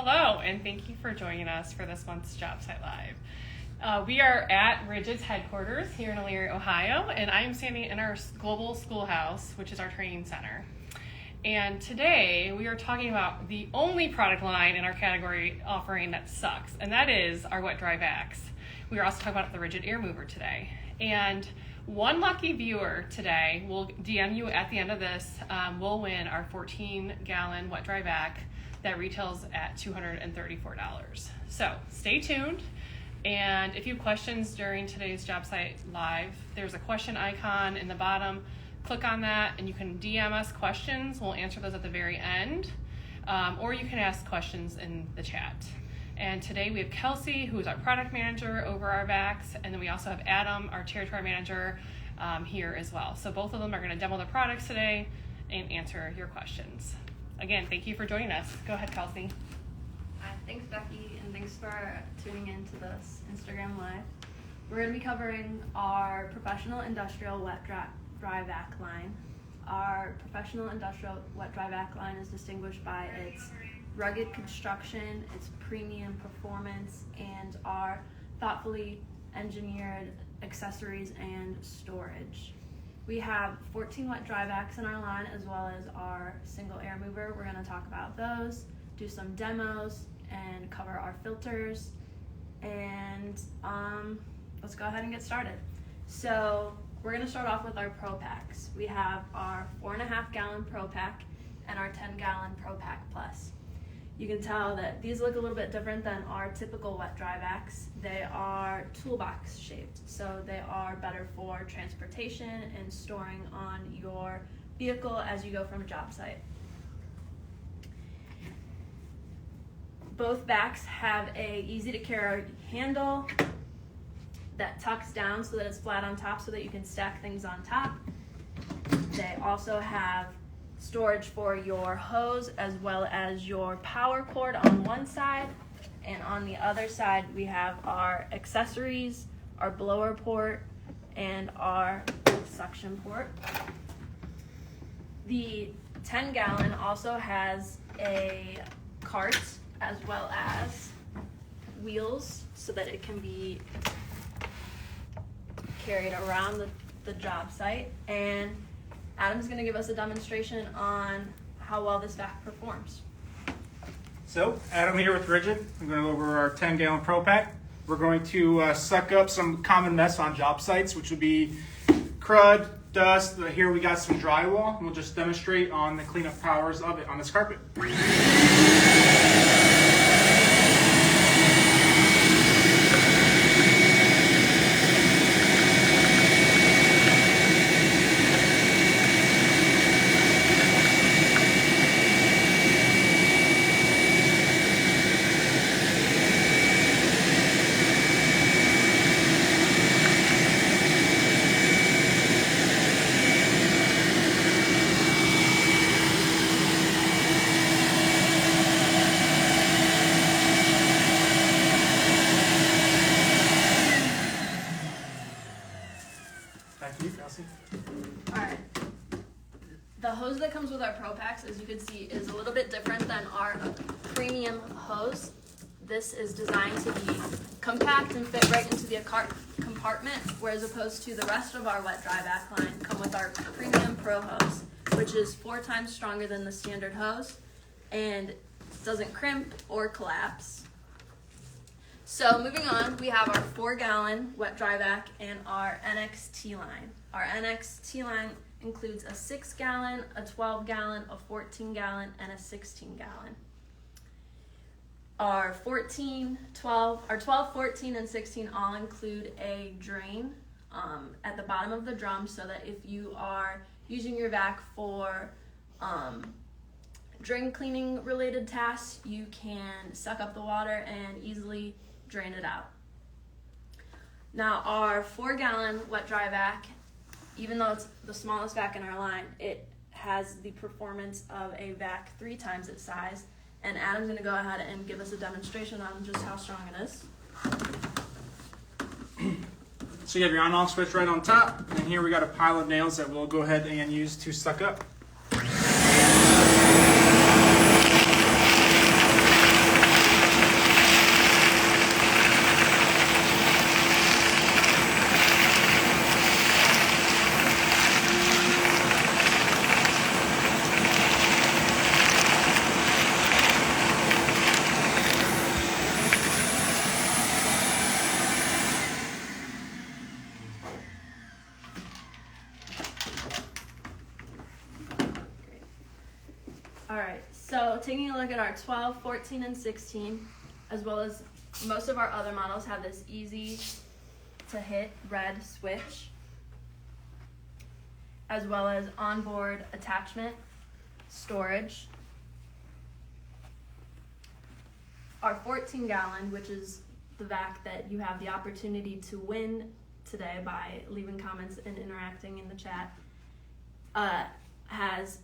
Hello, and thank you for joining us for this month's JobSite Live. We are at RIDGID's headquarters here in Elyria, Ohio, and I am standing in our global schoolhouse, which is our training center. And today we are talking about the only product line in our category offering that sucks, and that is our wet dry vacs. We are also talking about the RIDGID air mover today. And one lucky viewer today will DM you at the end of this, will win our 14-gallon wet dry vac that retails at $234. So stay tuned. And if you have questions during today's JobSite Live, there's a question icon in the bottom. Click on that and you can DM us questions. We'll answer those at the very end. Or you can ask questions in the chat. And today we have Kelsey, who is our product manager over our Vacs. And then we also have Adam, our territory manager, here as well. So both of them are going to demo the products today and answer your questions. Again, thank you for joining us. Go ahead, Kelsey. Thanks, Becky, and thanks for tuning in to this Instagram Live. We're going to be covering our professional industrial wet dry vac line. Our professional industrial wet dry vac line is distinguished by its rugged construction, its premium performance, and our thoughtfully engineered accessories and storage. We have 14 wet dry vacs in our line, as well as our single air mover. We're going to talk about those, do some demos, and cover our filters. And let's go ahead and get started. So we're going to start off with our Pro Packs. We have our 4.5 gallon Pro Pack and our 10-gallon Pro Pack Plus. You can tell that these look a little bit different than our typical wet dry vacs. They are toolbox shaped, so they are better for transportation and storing on your vehicle as you go from a job site. Both vacs have a easy to carry handle that tucks down so that it's flat on top so that you can stack things on top. They also have storage for your hose as well as your power cord on one side, and on the other side we have our accessories, our blower port, and our suction port. The 10-gallon also has a cart as well as wheels so that it can be carried around the job site, and Adam's going to give us a demonstration on how well this vac performs. So, Adam here with RIDGID. I'm going to go over our 10-gallon Pro Pack. We're going to suck up some common mess on job sites, which would be crud, dust. Here we got some drywall, and we'll just demonstrate on the cleanup powers of it on this carpet. Alright, the hose that comes with our Pro Packs, as you can see, is a little bit different than our premium hose. This is designed to be compact and fit right into the compartment, whereas opposed to the rest of our wet dry vac line come with our premium Pro hose, which is 4 times stronger than the standard hose and doesn't crimp or collapse. So moving on, we have our 4-gallon wet dry vac and our NXT line. Our NXT line includes a 6-gallon, a 12-gallon, a 14-gallon, and a 16-gallon. Our 12, 14, and 16 all include a drain at the bottom of the drum so that if you are using your vac for drain cleaning related tasks, you can suck up the water and easily drain it out. Now our 4-gallon wet dry vac, even though it's the smallest vac in our line, it has the performance of a vac 3 times its size, and Adam's going to go ahead and give us a demonstration on just how strong it is. So you have your on-off switch right on top, and here we got a pile of nails that we'll go ahead and use to suck up. So taking a look at our 12, 14, and 16, as well as most of our other models have this easy to hit red switch, as well as onboard attachment, storage. Our 14-gallon, which is the vac that you have the opportunity to win today by leaving comments and interacting in the chat, has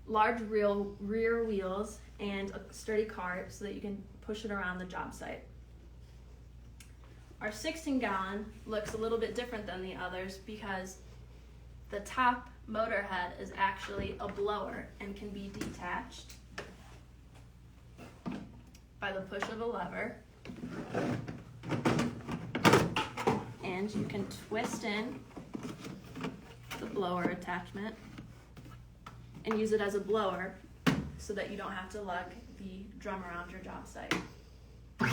large rear wheels and a sturdy cart so that you can push it around the job site. Our 16-gallon looks a little bit different than the others because the top motor head is actually a blower and can be detached by the push of a lever. And you can twist in the blower attachment and use it as a blower so that you don't have to lug the drum around your job site. It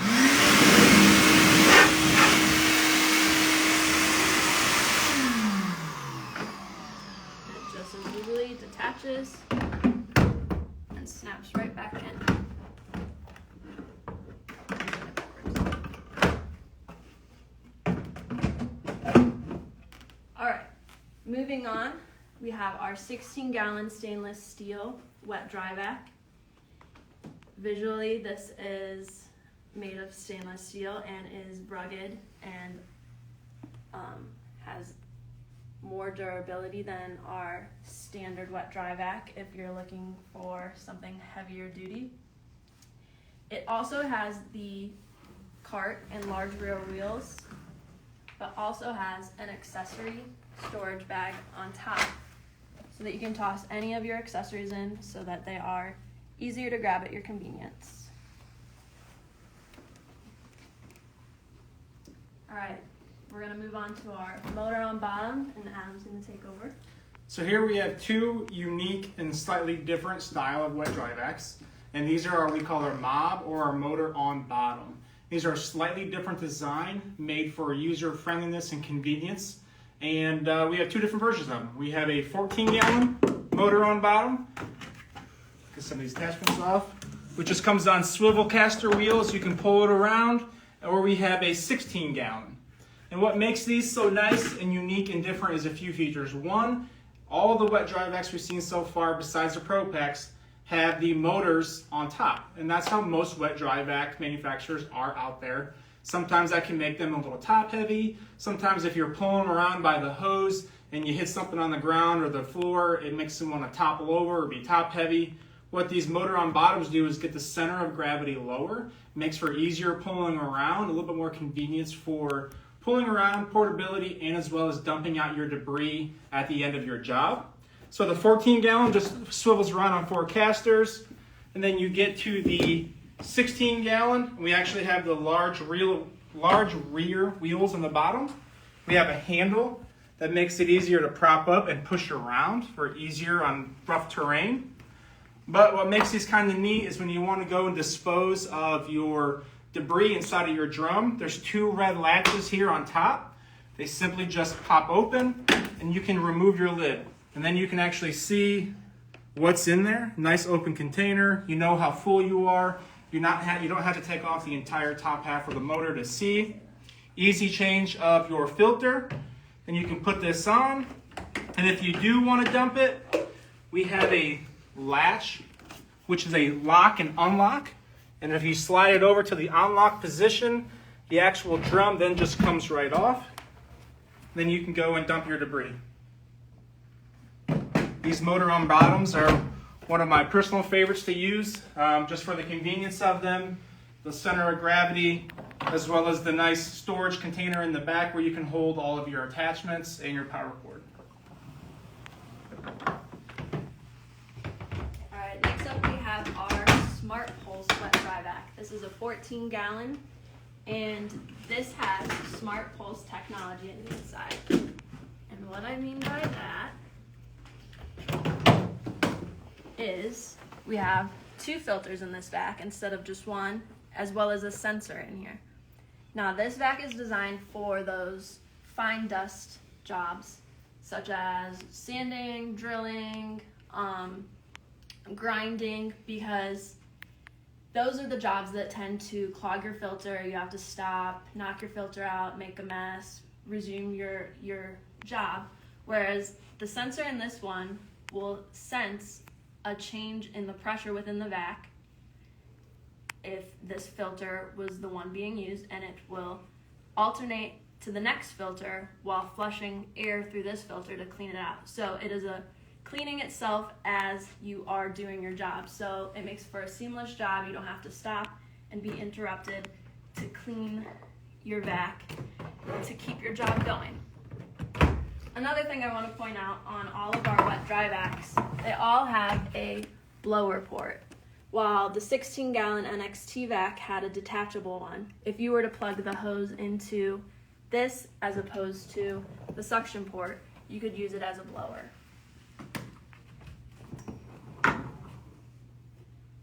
just as easily detaches and snaps right back in. Alright, moving on, we have our 16-gallon stainless steel wet dry vac. Visually, this is made of stainless steel and is rugged and has more durability than our standard wet dry vac if you're looking for something heavier duty. It also has the cart and large rear wheels, but also has an accessory storage bag on top so that you can toss any of your accessories in so that they are easier to grab at your convenience. All right, we're gonna move on to our motor on bottom, and Adam's gonna take over. So here we have two unique and slightly different style of wet dry vacs, and these are what we call our mob or our motor on bottom. These are a slightly different design made for user friendliness and convenience, and we have two different versions of them. We have a 14-gallon motor on bottom. Get some of these attachments off, which just comes on swivel caster wheels. You can pull it around, or we have a 16-gallon. And what makes these so nice and unique and different is a few features. One, all the wet dry vacs we've seen so far, besides the Pro Packs, have the motors on top. And that's how most wet dry vac manufacturers are out there. Sometimes that can make them a little top heavy. Sometimes if you're pulling around by the hose and you hit something on the ground or the floor, it makes them want to topple over or be top heavy. What these motor on bottoms do is get the center of gravity lower. It makes for easier pulling around, a little bit more convenience for pulling around, portability, and as well as dumping out your debris at the end of your job. So the 14-gallon just swivels around on 4 casters, and then you get to the 16-gallon. We actually have the large rear wheels on the bottom. We have a handle that makes it easier to prop up and push around for easier on rough terrain. But what makes these kind of neat is when you want to go and dispose of your debris inside of your drum, there's 2 red latches here on top. They simply just pop open and you can remove your lid. And then you can actually see what's in there. Nice open container. You know how full you are. You don't have to take off the entire top half of the motor to see. Easy change of your filter. And you can put this on. And if you do want to dump it, we have a latch, which is a lock and unlock. And if you slide it over to the unlock position, the actual drum then just comes right off. Then you can go and dump your debris. These motor on bottoms are one of my personal favorites to use, just for the convenience of them, the center of gravity, as well as the nice storage container in the back where you can hold all of your attachments and your power cord. All right, next up we have our Smart Pulse wet dry vac. This is a 14-gallon, and this has Smart Pulse technology in the inside. And what I mean by that is we have 2 filters in this vac instead of just one, as well as a sensor in here. Now this vac is designed for those fine dust jobs, such as sanding, drilling, grinding, because those are the jobs that tend to clog your filter. You have to stop, knock your filter out, make a mess, resume your job. Whereas the sensor in this one will sense a change in the pressure within the vac if this filter was the one being used, and it will alternate to the next filter while flushing air through this filter to clean it out. So it is a cleaning itself as you are doing your job. So it makes for a seamless job. You don't have to stop and be interrupted to clean your vac to keep your job going. Another thing I want to point out on all of our wet dry vacs, they all have a blower port. While the 16-gallon NXT vac had a detachable one, if you were to plug the hose into this as opposed to the suction port, you could use it as a blower.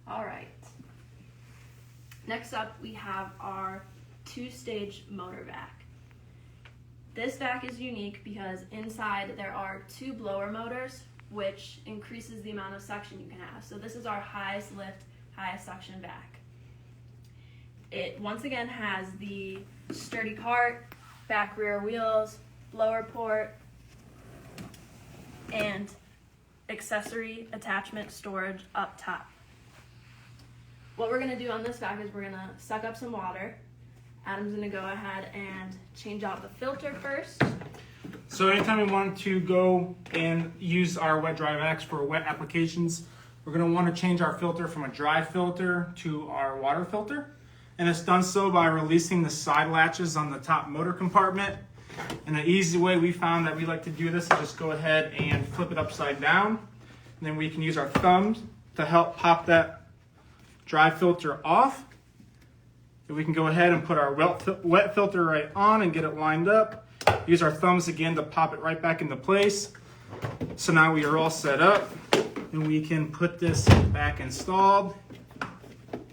All right. Next up, we have our 2-stage motor vac. This vac is unique because inside there are 2 blower motors, which increases the amount of suction you can have. So this is our highest lift, highest suction vac. It once again has the sturdy cart, back rear wheels, blower port, and accessory attachment storage up top. What we're going to do on this vac is we're going to suck up some water. Adam's going to go ahead and change out the filter first. So anytime we want to go and use our wet dry vacs for wet applications, we're going to want to change our filter from a dry filter to our water filter. And it's done so by releasing the side latches on the top motor compartment. And an easy way we found that we like to do this is just go ahead and flip it upside down. And then we can use our thumbs to help pop that dry filter off. And we can go ahead and put our wet filter right on and get it lined up. Use our thumbs again to pop it right back into place. So now we are all set up, and we can put this back installed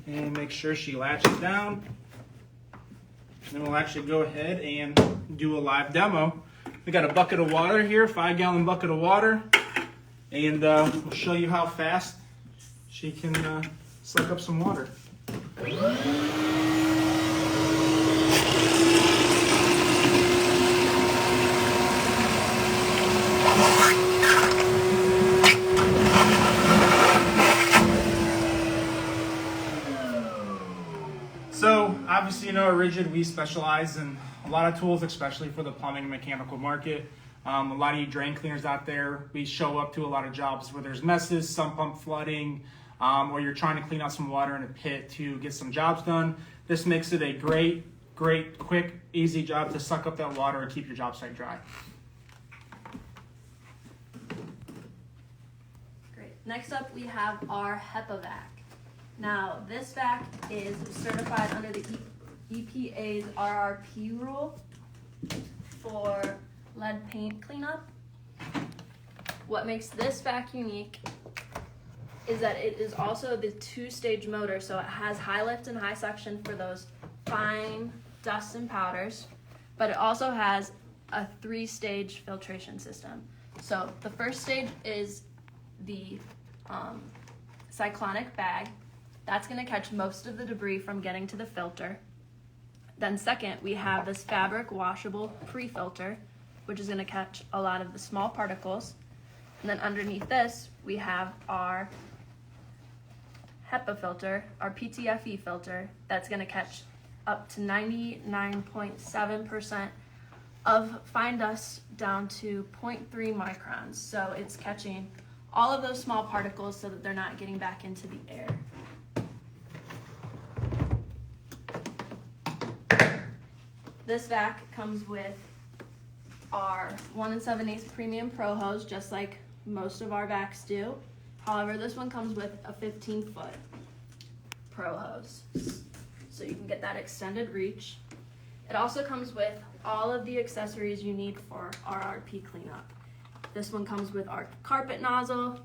and make sure she latches down. And then we'll actually go ahead and do a live demo. We got a bucket of water here, 5-gallon bucket of water, and we'll show you how fast she can suck up some water. So obviously, you know, at RIDGID, we specialize in a lot of tools, especially for the plumbing and mechanical market. A lot of you drain cleaners out there, we show up to a lot of jobs where there's messes, sump pump flooding, or you're trying to clean out some water in a pit to get some jobs done. This makes it a great, quick, easy job to suck up that water and keep your job site dry. Great. Next up, we have our HEPA Vac. Now, this vac is certified under the EPA's RRP rule for lead paint cleanup. What makes this vac unique is that it is also the 2-stage motor, so it has high lift and high suction for those fine dust and powders, but it also has a 3-stage filtration system. So the first stage is the cyclonic bag. That's going to catch most of the debris from getting to the filter. Then second, we have this fabric washable pre-filter, which is going to catch a lot of the small particles. And then underneath this, we have our HEPA filter, our PTFE filter, that's going to catch up to 99.7% of fine dust down to 0.3 microns. So it's catching all of those small particles so that they're not getting back into the air. This vac comes with our 1 7/8 premium pro hose, just like most of our vacs do. However, this one comes with a 15-foot pro hose, so you can get that extended reach. It also comes with all of the accessories you need for RRP cleanup. This one comes with our carpet nozzle,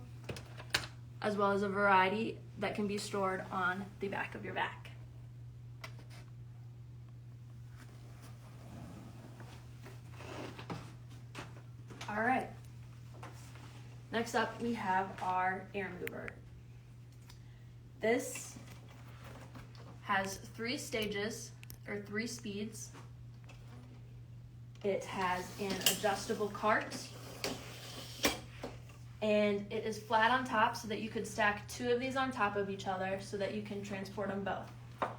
as well as a variety that can be stored on the back of your vac. All right. Next up, we have our air mover. This has 3 stages, or 3 speeds. It has an adjustable cart, and it is flat on top so that you could stack 2 of these on top of each other so that you can transport them both.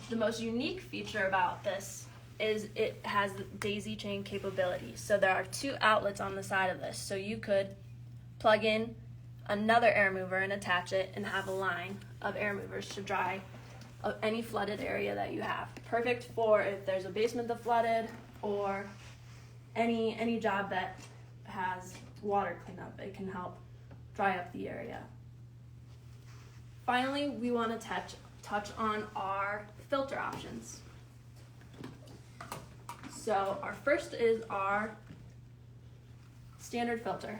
The most unique feature about this is it has the daisy chain capability. So there are 2 outlets on the side of this, so you could plug in another air mover and attach it and have a line of air movers to dry any flooded area that you have. Perfect for if there's a basement that's flooded or any job that has water cleanup. It can help dry up the area. Finally, we want to touch on our filter options. So our first is our standard filter.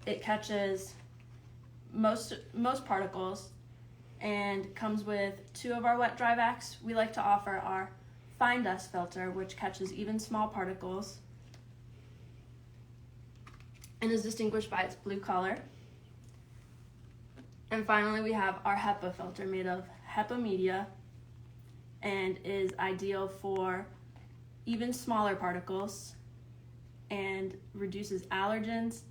It catches most particles and comes with 2 of our wet dry vacs. We like to offer our fine dust filter, which catches even small particles and is distinguished by its blue color. And finally, we have our HEPA filter made of HEPA media and is ideal for even smaller particles and reduces allergens.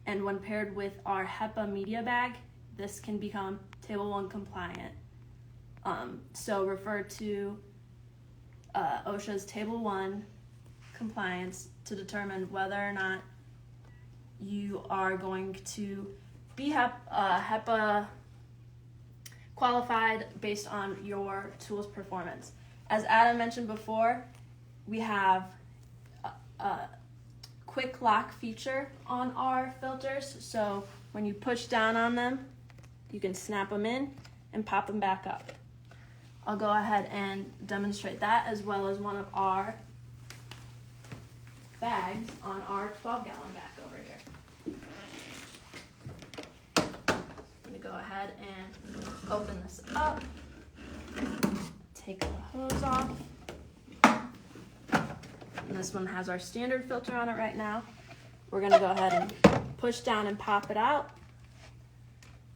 And when paired with our HEPA media bag, this can become Table 1 compliant. So refer to OSHA's Table 1 compliance to determine whether or not you are going to be HEPA qualified based on your tool's performance. As Adam mentioned before, we have a quick lock feature on our filters, so when you push down on them, you can snap them in and pop them back up. I'll go ahead and demonstrate that as well as one of our bags on our 12-gallon bag over here. I'm going to go ahead and open this up, take the hose off. And this one has our standard filter on it right now. We're going to go ahead and push down and pop it out.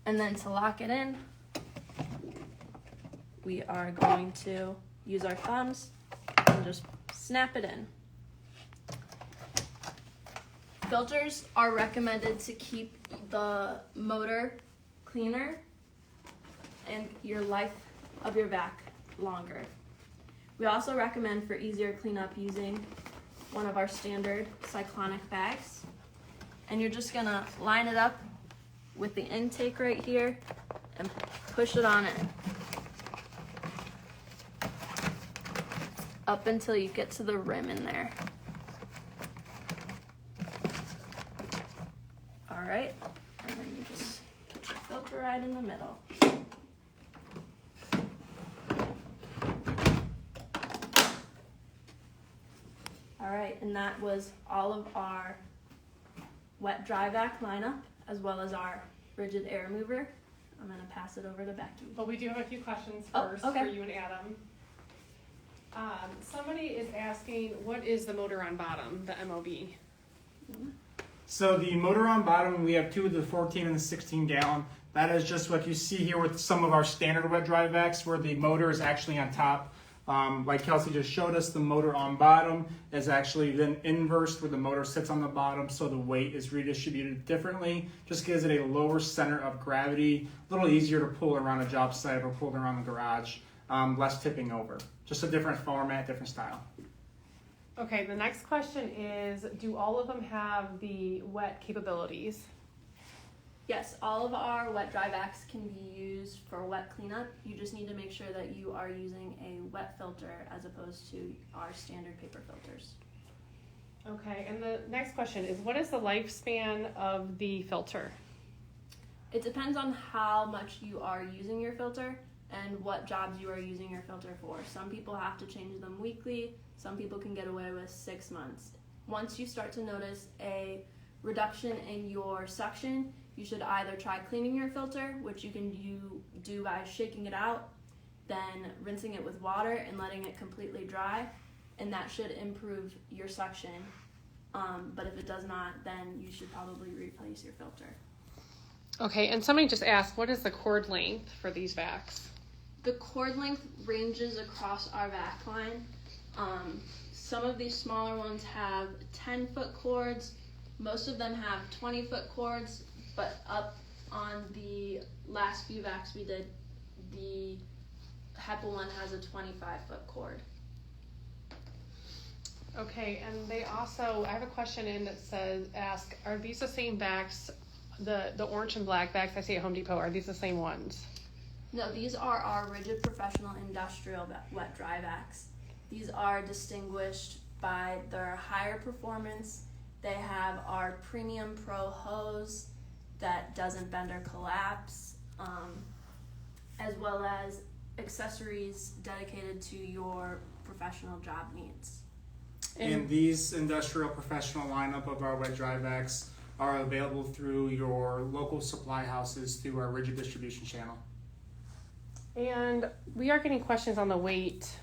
And then to lock it in, we are going to use our thumbs and just snap it in. Filters are recommended to keep the motor cleaner and your life of your vac longer. We also recommend for easier cleanup using one of our standard cyclonic bags. And you're just gonna line it up with the intake right here and push it on in. Up until you get to the rim in there. All right, and then you just put your filter right in the middle. All right, and that was all of our wet dry vac lineup, as well as our rigid air mover. I'm gonna pass it over to Becky. But we do have a few questions Oh, first okay. for you and Adam. Somebody is asking, what is the motor on bottom, the MOB? So the motor on bottom, we have 2 of the 14 and the 16 gallon. That is just what you see here with some of our standard wet dry vacs, where the motor is actually on top. Like Kelsey just showed us, the motor on bottom is actually then inversed where the motor sits on the bottom, so the weight is redistributed differently. Just gives it a lower center of gravity, a little easier to pull around a job site or pull around the garage, less tipping over. Just a different format, different style. Okay, the next question is, do all of them have the wet capabilities? Yes, all of our wet dry vacs can be used for wet cleanup. You just need to make sure that you are using a wet filter as opposed to our standard paper filters. Okay, and the next question is, what is the lifespan of the filter? It depends on how much you are using your filter and what jobs you are using your filter for. Some people have to change them weekly. Some people can get away with 6 months. Once you start to notice a reduction in your suction, you should either try cleaning your filter, which you can do by shaking it out, then rinsing it with water and letting it completely dry, and that should improve your suction. But if it does not, then you should probably replace your filter. Okay, and somebody just asked, what is the cord length for these vacs? The cord length ranges across our vac line. Some of these smaller ones have 10-foot cords. Most of them have 20-foot cords, but up on the last few vacs we did, the HEPA one has a 25-foot cord. Okay, and they also, I have a question in that says, are these the same vacs, the orange and black vacs I see at Home Depot, are these the same ones? No, these are our rigid professional industrial wet dry vacs. These are distinguished by their higher performance. They have our premium pro hose that doesn't bend or collapse, as well as accessories dedicated to your professional job needs. And these industrial professional lineup of our wet dry vacs are available through your local supply houses through our rigid distribution channel. And we are getting questions on the weight.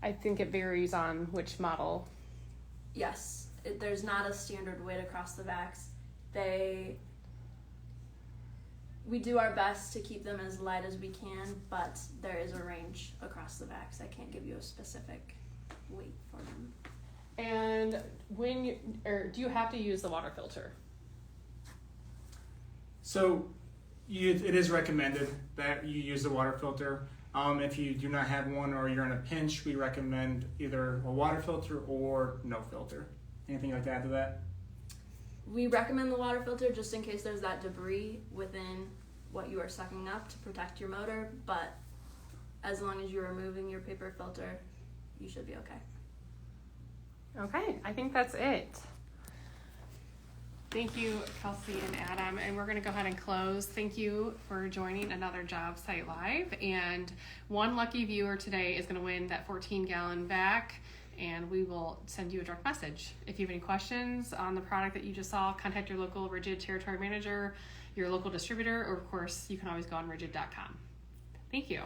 I think it varies on which model. Yes, there's not a standard weight across the vacs. We do our best to keep them as light as we can, but there is a range across the vacs. I can't give you a specific weight for them. And do you have to use the water filter? So it is recommended that you use the water filter. If you do not have one or you're in a pinch, we recommend either a water filter or no filter. Anything like to add to that? We recommend the water filter just in case there's that debris within what you are sucking up to protect your motor, but as long as you're removing your paper filter, you should be okay. Okay, I think that's it. Thank you, Kelsey and Adam, and we're going to go ahead and close. Thank you for joining another Job Site Live, and one lucky viewer today is going to win that 14-gallon vac, and we will send you a direct message. If you have any questions on the product that you just saw, contact your local Rigid territory manager, your local distributor, or of course, you can always go on rigid.com. Thank you.